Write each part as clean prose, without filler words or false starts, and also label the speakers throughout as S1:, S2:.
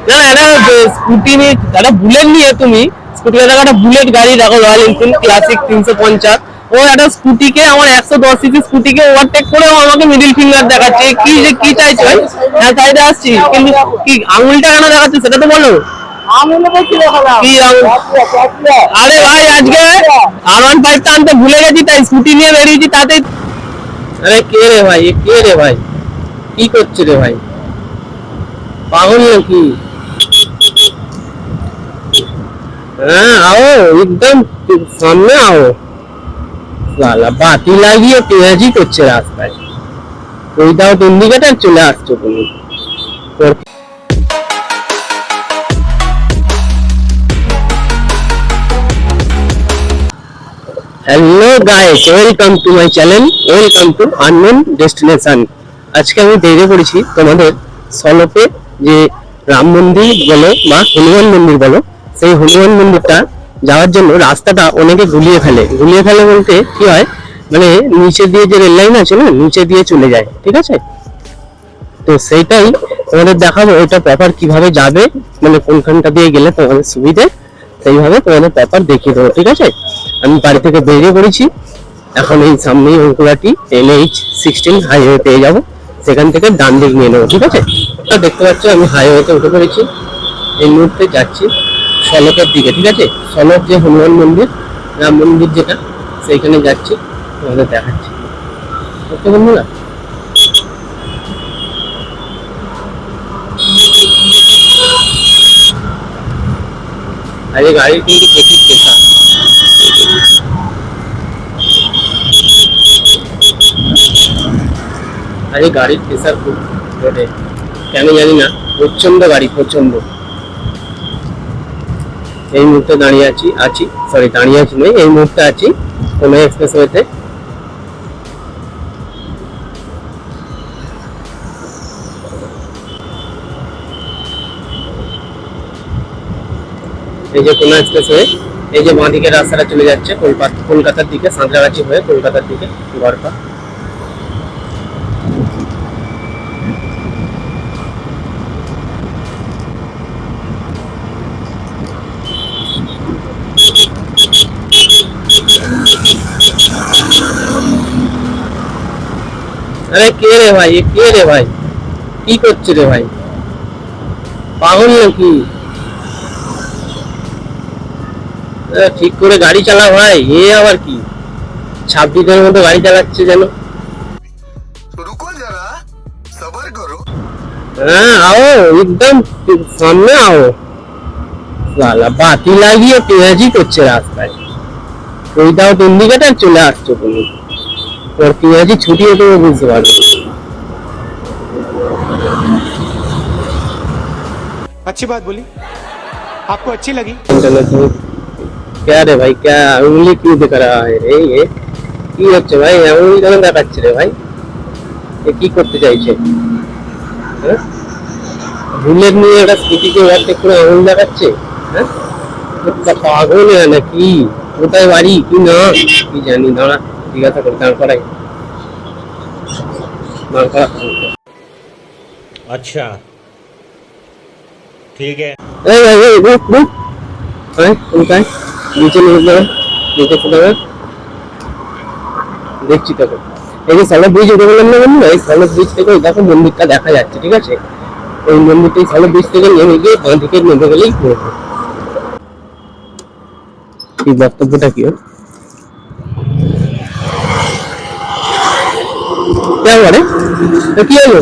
S1: না না, এটা স্কুটি নিয়ে, একটা বুলেট নিয়ে তুমি স্কুটি, দেখো একটা বুলেট গাড়ি দেখো, রয়্যাল এনফিল্ড ক্লাসিক 350, ও একটা স্কুটিকে, আমার 110 সিসি স্কুটিকে ওভারটেক করে ও আমাকে মিডিল ফিঙ্গার দেখাচ্ছে। কি যে কি চাইছো ভাই? হ্যাঁ সাইডে আসছি, কিন্তু কি আঙুলটা কেন দেখাচ্ছে সেটা তো বলো। কি আঙুল? আরে ভাই আজকে R15টা আনতে ভুলে গেছি, তাই স্কুটি নিয়ে বেরিয়েছি তাতে। আরে কে রে ভাই, এ কে রে ভাই, কি করছে রে ভাই, পাগল নাকি? हाँ आओ, एकदम सामने आओ। লালা বাতি লাগিয়ে পেঁয়াজি করছে রাস্তায়, উইদাউট ইন্ডিকেটর চলে আসছো তুমি। Hello guys, welcome to my channel, welcome to unknown destination. আজকে আমি বেরিয়ে পড়েছি তোমাদের সলপে, যে রাম মন্দির বলো বা হনুমান মন্দির বলো, সেই হনুমান মন্দিরটা যাওয়ার জন্য রাস্তাটা অনেকে গুলিয়ে ফেলে। গুলিয়ে ফেলে বলতে কি হয়, মানে নিচে দিয়ে যে রেল লাইন আছে না, নিচে দিয়ে চলে যায়, ঠিক আছে? তো সেইটাই তোমাদের দেখাবো, এটা প্রপার কিভাবে যাবে, মানে কোনখানটা দিয়ে গেলে তোমাদের সুবিধে, সেইভাবে তোমাদের প্রপার দেখিয়ে দেবো, ঠিক আছে? আমি বাড়ি থেকে বেরিয়ে পড়েছি, এখন এই সামনেই অঙ্কুরাটি NH16 হাইওয়ে পেয়ে যাবো, সেখান থেকে ডান দিক নিয়ে নেবো, ঠিক আছে? দেখতে পাচ্ছ আমি হাইওয়েতে উঠে পড়েছি, এই মুহূর্তে যাচ্ছি সলকের দিকে, ঠিক আছে? সলক যে হনুমান মন্দির, রাম মন্দির যেটা, সেইখানে যাচ্ছি, তোমাদের দেখাচ্ছি, ওকে বন্ধুরা? আরে গাড়ির কিন্তু প্রচুর প্রেশার, আরে গাড়ির প্রেশার খুব রোডে, কেন জানি না, প্রচন্ড গাড়ি, প্রচন্ড। এই মুহূর্তে দাঁড়িয়ে আছি সরি দাঁড়িয়ে আছি নয়, এই মুহূর্তে আছি কোনো এক্সপ্রেসওয়েতে। এই যে কোনো এক্সপ্রেসওয়ে, এই যে বাঁ দিকে রাস্তাটা চলে যাচ্ছে কলকাতার দিকে, সাঁতরাগাছি হয়ে কলকাতার দিকে গড়পা। আরে কে রে ভাই, এ কে রে ভাই, কি করছে রে ভাই, পাগল নাকি? ঠিক করে গাড়ি চালা ভাই, এ আবার কি 26-এর মতো গাড়ি চালাচ্ছে যেন। হ্যাঁ आओ, एकदम सामने आओ। লালা বাতি লাগিয়ে পেঁয়াজি করছে রাস্তায়, উইদাউট ইন্ডিকেটর চলে আসছো তুমি, ওর পেঁয়াজি ছুটিয়ে তুমি বুঝতে পারবে।
S2: अच्छी बात बोली, आपको अच्छी लगी?
S1: क्या रे भाई, क्या उंगली क्यों दिखा रहा है रे? ये কি হচ্ছে ভাই, উंगली কেন দেখাচ্ছে রে ভাই? এ কি করতে চাইছে? হ্যাঁ, বুলেট নিয়ে একটা স্কুটিকে ওভারটেক করে আঙুল দেখাচ্ছে। হ্যাঁ, পাগল নাকি? কোথায় বাড়ি কি না কি জানি, দাঁড়া জিজ্ঞাসা করে, দাঁড় করাই, দাঁড় করা।
S2: अच्छा ठीक है।
S1: এই ভাই, এই রুক রুক, কোনটায় নিচে নিয়ে যাবে, নিচে কোথায় দেখছি তখন। এই যে সালক ব্রিজ উঠে গেলাম না বন্ধু, এই সালক ব্রিজ থেকে দেখো মন্দিরটা দেখা যাচ্ছে, ঠিক আছে? ওই মন্দিরটা সালক ব্রিজ থেকে নেমে গিয়ে বাঁ দিকে নেমে গেলেই পড়বে। কি বক্তব্যটা কি ওর? কেমন কি হলো,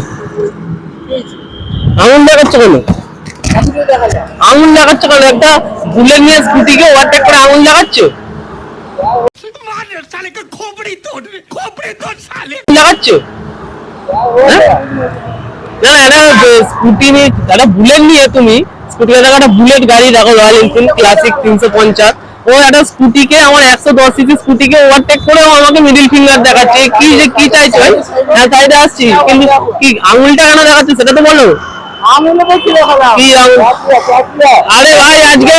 S1: আঙুল দেখাচ্ছে কেন? আঙুল দেখাচ্ছে কেন? একটা বুলেট নিয়ে স্কুটিকে ওভারটেক করে আঙুল দেখাচ্ছে, দেখাচ্ছে। না এটা স্কুটি নিয়ে, একটা বুলেট নিয়ে তুমি স্কুটি, দেখো একটা বুলেট গাড়ি দেখো, রয়্যাল এনফিল্ড ক্লাসিক 350, ও একটা স্কুটিকে, আমার 110 সিসি স্কুটিকে ওভারটেক করে ও আমাকে মিডিল ফিঙ্গার দেখাচ্ছে। কি যে কি চাইছো ভাই? হ্যাঁ সাইডে আসছি, কিন্তু কি আঙুলটা কেন দেখাচ্ছে সেটা তো বলো। কি আঙুল? আরে ভাই আজকে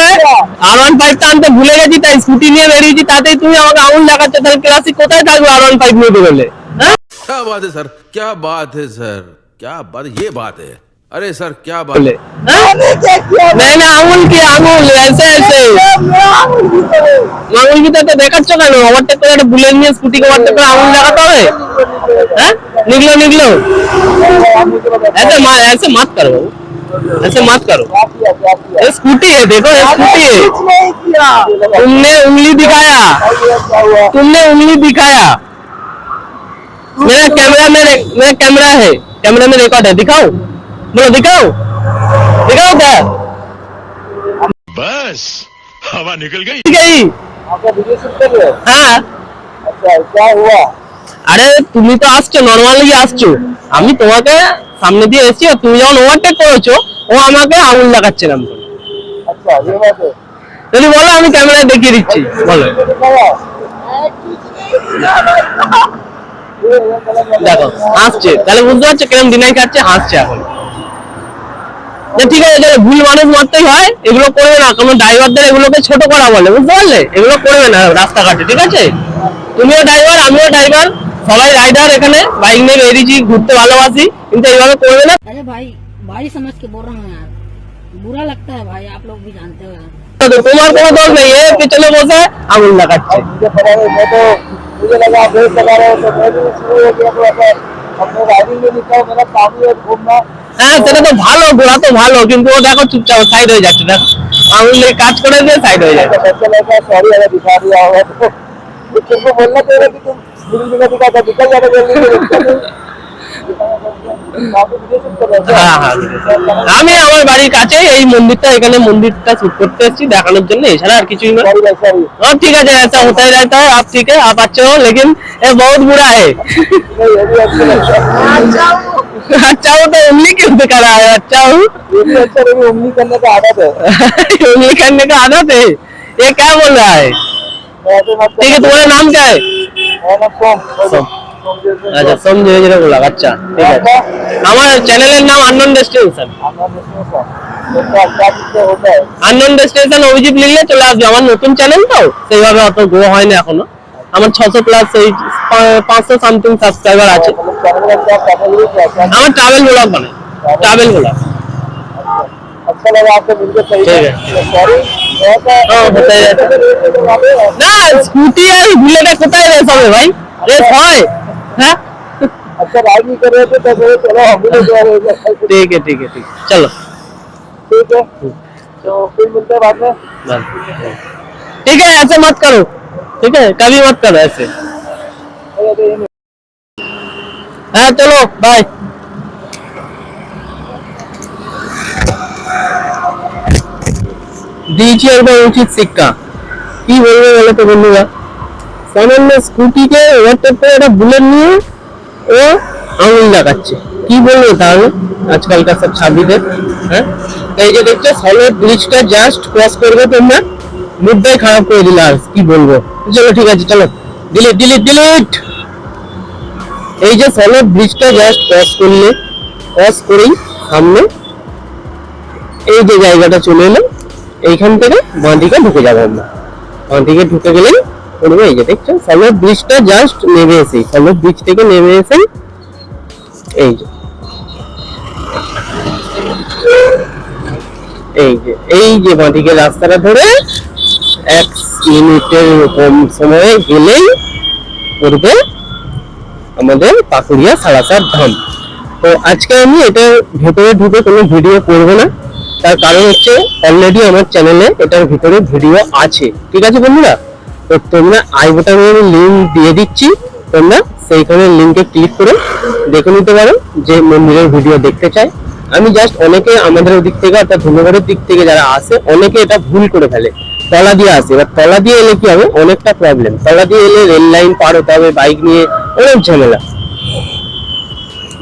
S1: R15টা আনতে ভুলে গেছি, তাই স্কুটি নিয়ে বেরিয়েছি, তাতেই তুমি আমাকে আঙুল দেখাচ্ছ। তাহলে ক্লাসিক কোথায় থাকবে R15 নিয়ে বেরোলে? হ্যাঁ
S3: क्या बात है सर, क्या बात है सर, क्या बात, ये बात है। अरे सर क्या बात
S1: बोले नहीं ना आंगुल की आंगुल ऐसे ऐसे আঙুল কি তো দেখাচ্ছ কেন ওভারটেক করে একটা বুলেট নিয়ে স্কুটিকে ওভারটেক করে আঙুল দেখাতে হবে হ্যাঁ निकलो निकलो ऐसे मत करो ऐसे मत करो ये स्कूटी है देखो ये स्कूटी है तुमने उंगली दिखाया मेरा कैमरा है कैमरा में रिकॉर्ड है दिखाओ बोलो दिखाओ क्या
S4: बस हवा निकल गई
S1: गई হ্যাঁ আরে তুমি তো আসছো নরমালি আসছো আমি তোমাকে সামনে দিয়ে এসেছি আর তুমি যখন ওভারটেক করেছো ও আমাকে আঙুল দেখাচ্ছে না যদি বলো আমি ক্যামেরায় দেখিয়ে দিচ্ছি বলো দেখো হাসছে তাহলে বুঝতে পারছো কেমন ডিনাই খাচ্ছে হাসছে এখন ঠিক আছে যারা ভুল মানুষ মারতেই হয় এগুলো করবে না কোনো ড্রাইভারদের এগুলোকে ছোট করা বলে বুঝতে পারলে এগুলো করবে না রাস্তাঘাটে ঠিক আছে তুমিও ড্রাইভার আমিও ড্রাইভার সবাই রাইডার এখানে বাইক নিয়ে বেরিয়েছি ঘুরতে ভালোবাসি কিন্তু এইভাবে করবে না
S5: अरे भाई भाई समझ के बोल रहा हूँ यार बुरा लगता है भाई आप लोग भी जानते हो यार
S1: তো তোমার কোনো দোষ নেই এ পিছনে বসে আঙুল লাগাচ্ছে
S6: मुझे लगा आप रेस लगा रहे हो तो मैं भी शुरू हो गया तो ऐसा अपने राइडिंग में निकला मेरा काम ही है घूमना
S1: হ্যাঁ সেটা তো ভালো ঘোরা তো ভালো কিন্তু ও দেখো চুপচাপ সাইড হয়ে যাচ্ছে দেখো আঙুল দিয়ে কাজ করে দিয়ে साइड हो जाए
S6: ऐसा लगा सॉरी अगर दिखा दिया होगा तो तुमको बोलना चाहिए कि तुम बिल्कुल दिखा था निकल जाता जल्दी
S1: হ্যাঁ হ্যাঁ আমি আমার বাড়ির কাছে এই মন্দিরটা এখানে মন্দিরটা শুট করতে এসেছি দেখানোর জন্য এছাড়া আর কিছুই না हाँ ठीक है ऐसा होता ही रहता है आप ठीक है आप अच्छे हो लेकिन ये बहुत बुरा है अच्छा हो तो उंगली क्यों दिखा रहा है अच्छा हूँ
S6: उंगली करने का आदत है
S1: उंगली करने का आदत है ये क्या बोल रहा है ठीक है तुम्हारा नाम क्या है अच्छा सोम धीरे बोला अच्छा ठीक है हमारे चैनल नाम unknown destination unknown destination Abhijit লিখলে চলে আসবে আমার নতুন চ্যানেল তো সেইভাবে অত গ্রো হয় না এখনো আমার 600 প্লাস এই 500 সামথিং সাবস্ক্রাইবার আছে আমার ট্রাভেল ব্লগ বানাই ট্রাভেল ব্লগ
S6: अच्छा लगा आपसे मिलकर सही
S1: ठीक है
S6: सॉरी
S1: होता ही रहता না স্কুটি আর বুলেটে কোথায় রেস হবে ভাই রেস হয় হ্যাঁ
S6: अच्छा राइड नहीं कर रहे थे तो चलो हम भी लोग
S1: ठीक है चलो
S6: ठीक है तो फिर मिलते हैं बाद में
S1: ठीक है ऐसे मत करो ठीक है कभी मत करो ऐसे हाँ चलो बाय দিয়েছি একবার উচিত শিক্ষা কি বলবো বলো তো বন্ধুরা সামান্য স্কুটিকে ওভারটেক করে একটা বুলেট নিয়ে ও আঙুল লাগাচ্ছে কি বলবো তাহলে আজকালকার সব ছাবিদের হ্যাঁ এই যে দেখছো সলিড ব্রিজটা জাস্ট ক্রস করবে তোমরা মুডটাই খারাপ করে দিলে আর কি বলবো চলো ঠিক আছে চলো ডিলিট এই যে সলিড ব্রিজটা জাস্ট ক্রস করেই সামনে এই যে জায়গাটা চলে এলো এইখান থেকে বাঁ দিকে ঢুকে যাবো আমরা বাঁ দিকে ঢুকে গেলেই করবো এই যে দেখছো সলিড ব্রিজটা জাস্ট নেমে এসে সলিড ব্রিজ থেকে নেমে এসে এই যে বাঁ দিকে রাস্তাটা ধরে 1 মিনিটের কম সময়ে গেলেই পড়বে আমাদের পাকুড়িয়া সালাসার ধাম তো আজকে আমি এটা ভেতরে ঢুকে কোনো ভিডিও করব না তার কারণ হচ্ছে অলরেডি আমার চ্যানেলে এটার ভিতরে ভিডিও আছে ঠিক আছে বন্ধুরা তো তোমরা আই বাটনের লিংক দিয়ে দিচ্ছি তোমরা সেইখানে লিংকে ক্লিক করে দেখে নিতে পারো যে মন্দিরের ভিডিও দেখতে চাই আমি জাস্ট অনেকে আমাদের ওদিক থেকে অর্থাৎ ধুমগড়ের দিক থেকে যারা আসে অনেকে এটা ভুল করে ফেলে তলা দিয়ে আসে এবার তলা দিয়ে এলে কি হবে অনেকটা প্রবলেম তলা দিয়ে এলে রেল লাইন পার হতে হবে বাইক নিয়ে অনেক ঝামেলা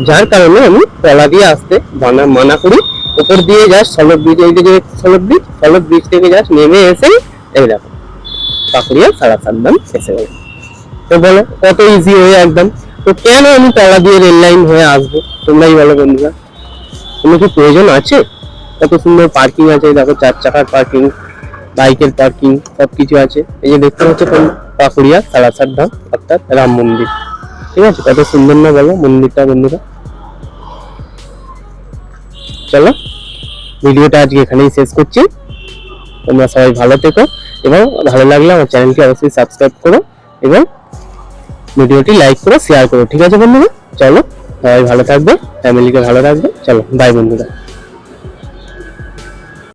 S1: যার কারণে আমি তলা দিয়ে আসতে মানা করি উপর দিয়ে জাস্ট সলিড ব্রিজ এই যে সলিড ব্রিজ থেকে জাস্ট নেমে এসে এই দেখো পাকুড়িয়া সালাসার ধাম এসে গেল তো বলো কত ইজি হয়ে একদম তো কেন আমি তলা দিয়ে রেল লাইন হয়ে আসবো তোমরাই বলো বন্ধুরা কোনো কি প্রয়োজন আছে কত সুন্দর পার্কিং আছে দেখো 4 চাকার পার্কিং বাইকের পার্কিং সবকিছু আছে এই যে দেখতে হচ্ছে পাকুড়িয়া সালাসার ধাম অর্থাৎ রাম মন্দির ঠিক আছে কত সুন্দর না বলো মন্দিরটা বন্ধুরা চলো ভিডিওটা আজকে এখানেই শেষ করছি। তোমরা সবাই ভালো থেকো এবং ভালো লাগলে আমার চ্যানেলটি অবশ্যই সাবস্ক্রাইব করো এবং ভিডিওটি লাইক করো, শেয়ার করো। ঠিক আছে বন্ধুরা, চলো সবাই ভালো থাকবে, ফ্যামিলিকে ভালো রাখবে। চলো বাই বন্ধুরা।